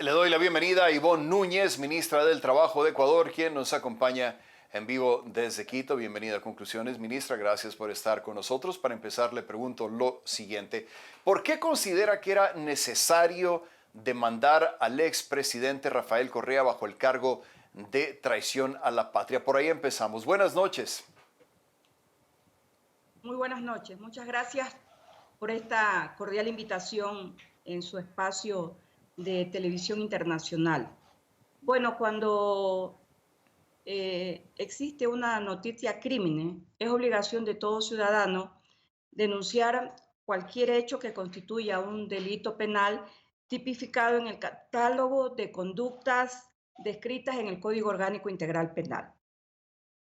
Le doy la bienvenida a Ivonne Núñez, ministra del Trabajo de Ecuador, quien nos acompaña en vivo desde Quito. Bienvenida a Conclusiones, ministra. Gracias por estar con nosotros. Para empezar, le pregunto lo siguiente. ¿Por qué considera que era necesario demandar al expresidente Rafael Correa bajo el cargo de traición a la patria? Por ahí empezamos. Buenas noches. Muy buenas noches. Muchas gracias por esta cordial invitación en su espacio de televisión internacional. Bueno, cuando existe una noticia crimen, es obligación de todo ciudadano denunciar cualquier hecho que constituya un delito penal tipificado en el catálogo de conductas descritas en el Código Orgánico Integral Penal.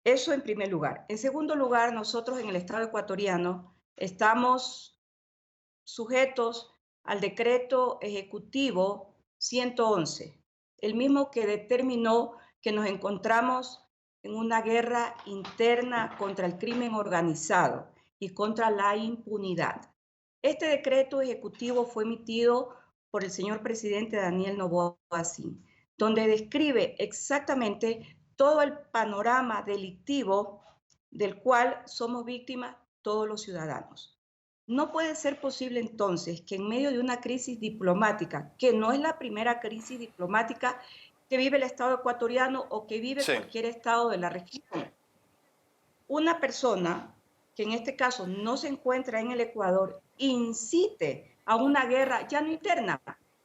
Eso en primer lugar. En segundo lugar, nosotros en el Estado ecuatoriano estamos sujetos al decreto ejecutivo 111, el mismo que determinó que nos encontramos en una guerra interna contra el crimen organizado y contra la impunidad. Este decreto ejecutivo fue emitido por el señor presidente Daniel Noboa Sin, donde describe exactamente todo el panorama delictivo del cual somos víctimas todos los ciudadanos. No puede ser posible entonces que en medio de una crisis diplomática, que no es la primera crisis diplomática que vive el Estado ecuatoriano o que vive Sí. cualquier Estado de la región, una persona que en este caso no se encuentra en el Ecuador incite a una guerra, ya no interna,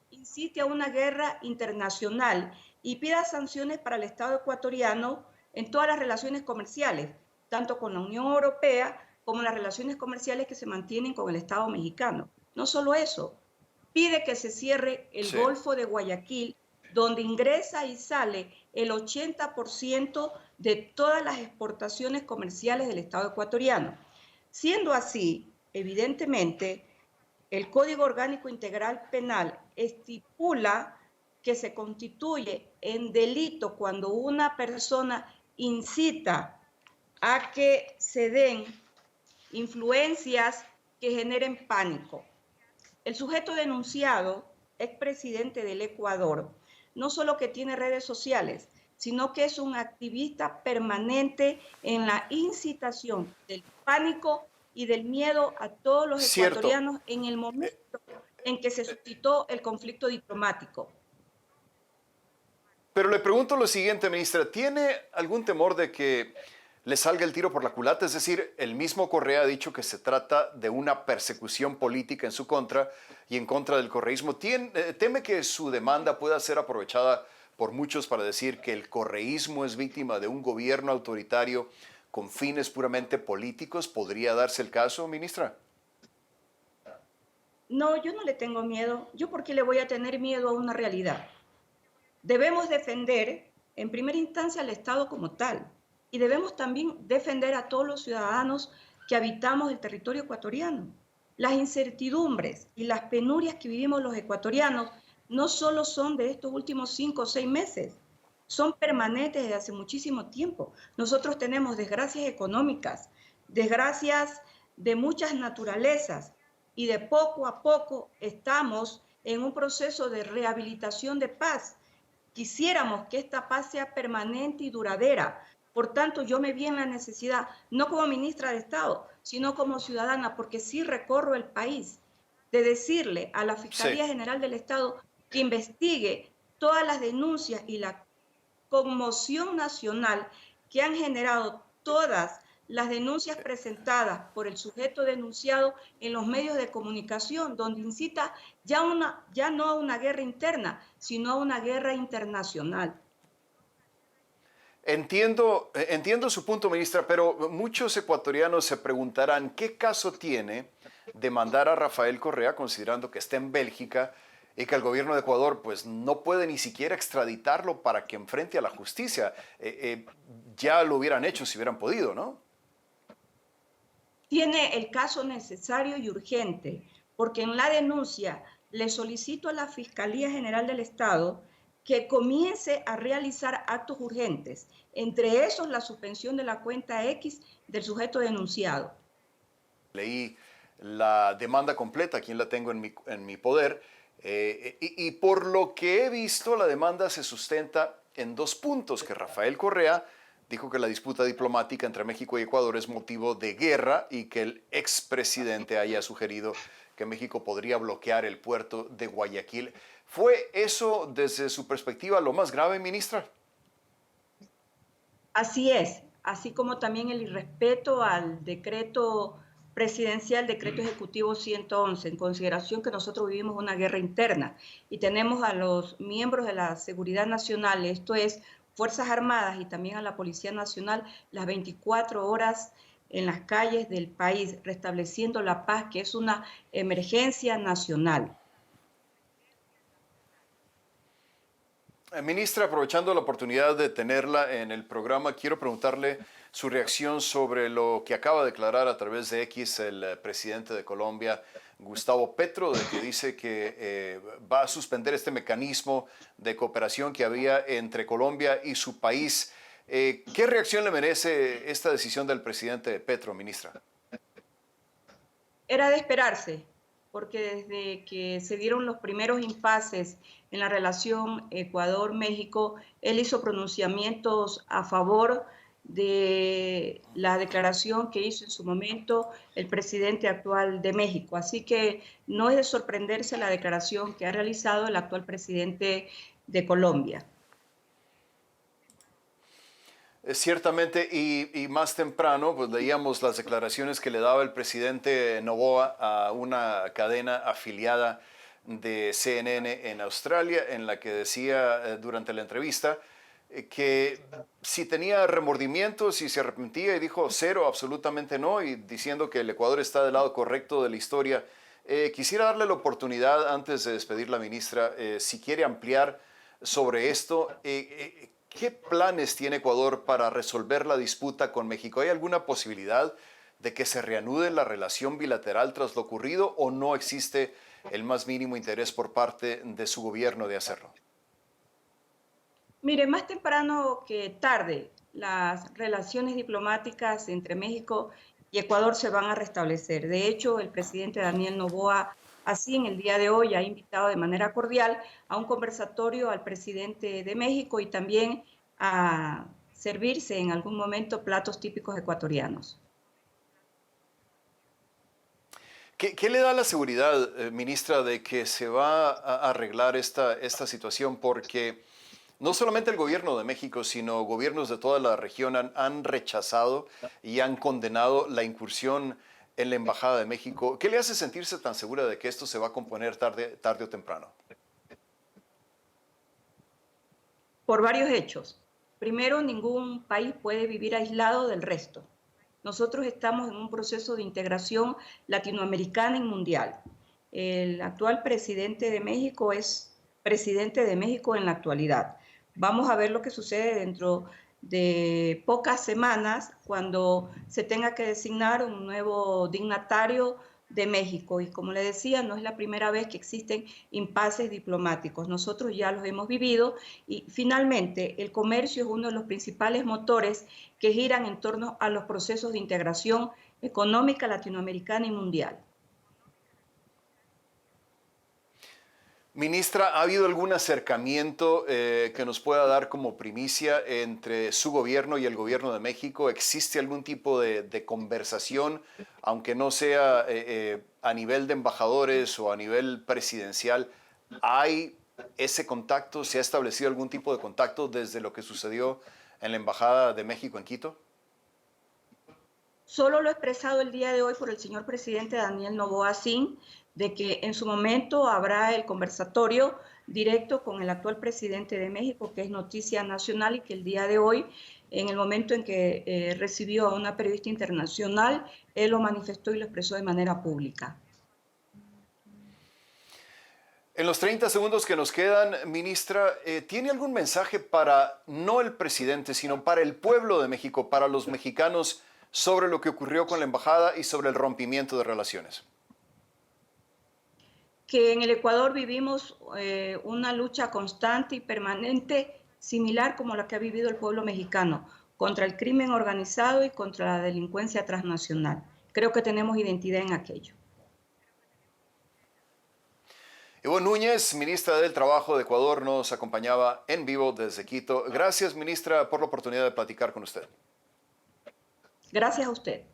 incite a una guerra internacional y pida sanciones para el Estado ecuatoriano en todas las relaciones comerciales, tanto con la Unión Europea como las relaciones comerciales que se mantienen con el Estado mexicano. No solo eso, pide que se cierre el Sí. Golfo de Guayaquil, donde ingresa y sale el 80% de todas las exportaciones comerciales del Estado ecuatoriano. Siendo así, evidentemente, el Código Orgánico Integral Penal estipula que se constituye en delito cuando una persona incita a que se den influencias que generen pánico. El sujeto denunciado, expresidente del Ecuador, no solo que tiene redes sociales, sino que es un activista permanente en la incitación del pánico y del miedo a todos los Cierto. ecuatorianos en el momento en que se suscitó el conflicto diplomático. Pero le pregunto lo siguiente, ministra, ¿tiene algún temor de que le salga el tiro por la culata? Es decir, el mismo Correa ha dicho que se trata de una persecución política en su contra y en contra del correísmo. ¿Teme que su demanda pueda ser aprovechada por muchos para decir que el correísmo es víctima de un gobierno autoritario con fines puramente políticos? ¿Podría darse el caso, ministra? No, yo no le tengo miedo. ¿Yo por qué le voy a tener miedo a una realidad? Debemos defender en primera instancia al Estado como tal y debemos también defender a todos los ciudadanos que habitamos el territorio ecuatoriano. Las incertidumbres y las penurias que vivimos los ecuatorianos no solo son de estos últimos 5 o 6 meses, son permanentes desde hace muchísimo tiempo. Nosotros tenemos desgracias económicas, desgracias de muchas naturalezas y de poco a poco estamos en un proceso de rehabilitación de paz. Quisiéramos que esta paz sea permanente y duradera. Por tanto, yo me vi en la necesidad, no como ministra de Estado, sino como ciudadana, porque sí recorro el país, de decirle a la Sí. Fiscalía General del Estado que investigue todas las denuncias y la conmoción nacional que han generado todas las denuncias presentadas por el sujeto denunciado en los medios de comunicación, donde incita ya no a una guerra interna, sino a una guerra internacional. Entiendo su punto, ministra, pero muchos ecuatorianos se preguntarán qué caso tiene demandar a Rafael Correa considerando que está en Bélgica y que el gobierno de Ecuador pues no puede ni siquiera extraditarlo para que enfrente a la justicia. Ya lo hubieran hecho si hubieran podido, ¿no? Tiene el caso necesario y urgente, porque en la denuncia le solicito a la Fiscalía General del Estado que comience a realizar actos urgentes, entre esos la suspensión de la cuenta X del sujeto denunciado. Leí la demanda completa, aquí la tengo en mi poder. Y por lo que he visto, la demanda se sustenta en dos puntos, que Rafael Correa dijo que la disputa diplomática entre México y Ecuador es motivo de guerra y que el expresidente haya sugerido que México podría bloquear el puerto de Guayaquil. ¿Fue eso, desde su perspectiva, lo más grave, ministra? Así es, así como también el irrespeto al decreto presidencial, decreto ejecutivo 111, en consideración que nosotros vivimos una guerra interna y tenemos a los miembros de la Seguridad Nacional, esto es Fuerzas Armadas y también a la Policía Nacional, las 24 horas en las calles del país, restableciendo la paz, que es una emergencia nacional. Ministra, aprovechando la oportunidad de tenerla en el programa, quiero preguntarle su reacción sobre lo que acaba de declarar a través de X el presidente de Colombia, Gustavo Petro, de que dice que va a suspender este mecanismo de cooperación que había entre Colombia y su país. ¿Qué reacción le merece esta decisión del presidente Petro, ministra? Era de esperarse, porque desde que se dieron los primeros impases en la relación Ecuador-México, él hizo pronunciamientos a favor de la declaración que hizo en su momento el presidente actual de México. Así que no es de sorprenderse la declaración que ha realizado el actual presidente de Colombia. Ciertamente, y más temprano, pues leíamos las declaraciones que le daba el presidente Noboa a una cadena afiliada de CNN en Australia, en la que decía durante la entrevista que si tenía remordimientos, si se arrepentía, y dijo cero, absolutamente no, y diciendo que el Ecuador está del lado correcto de la historia. Quisiera darle la oportunidad, antes de despedir la ministra, si quiere ampliar sobre esto. ¿Qué planes tiene Ecuador para resolver la disputa con México? ¿Hay alguna posibilidad de que se reanude la relación bilateral tras lo ocurrido o no existe el más mínimo interés por parte de su gobierno de hacerlo? Mire, más temprano que tarde, las relaciones diplomáticas entre México y Ecuador se van a restablecer. De hecho, el presidente Daniel Noboa, así en el día de hoy, ha invitado de manera cordial a un conversatorio al presidente de México y también a servirse en algún momento platos típicos ecuatorianos. ¿Qué le da la seguridad, ministra, de que se va a arreglar esta situación? Porque no solamente el gobierno de México, sino gobiernos de toda la región han rechazado y han condenado la incursión en la Embajada de México. ¿Qué le hace sentirse tan segura de que esto se va a componer tarde o temprano? Por varios hechos. Primero, ningún país puede vivir aislado del resto. Nosotros estamos en un proceso de integración latinoamericana y mundial. El actual presidente de México es presidente de México en la actualidad. Vamos a ver lo que sucede dentro de pocas semanas cuando se tenga que designar un nuevo dignatario de México. Y como le decía, no es la primera vez que existen impases diplomáticos. Nosotros ya los hemos vivido y finalmente el comercio es uno de los principales motores que giran en torno a los procesos de integración económica latinoamericana y mundial. Ministra, ¿ha habido algún acercamiento que nos pueda dar como primicia entre su gobierno y el gobierno de México? ¿Existe algún tipo de conversación, aunque no sea a nivel de embajadores o a nivel presidencial? ¿Hay ese contacto? ¿Se ha establecido algún tipo de contacto desde lo que sucedió en la Embajada de México en Quito? Solo lo he expresado el día de hoy por el señor presidente Daniel Noboa Sin, de que en su momento habrá el conversatorio directo con el actual presidente de México, que es noticia nacional, y que el día de hoy, en el momento en que recibió a una periodista internacional, él lo manifestó y lo expresó de manera pública. En los 30 segundos que nos quedan, ministra, ¿tiene algún mensaje para no el presidente, sino para el pueblo de México, para los mexicanos, sobre lo que ocurrió con la embajada y sobre el rompimiento de relaciones? Que en el Ecuador vivimos una lucha constante y permanente, similar como la que ha vivido el pueblo mexicano, contra el crimen organizado y contra la delincuencia transnacional. Creo que tenemos identidad en aquello. Ivonne Núñez, ministra del Trabajo de Ecuador, nos acompañaba en vivo desde Quito. Gracias, ministra, por la oportunidad de platicar con usted. Gracias a usted.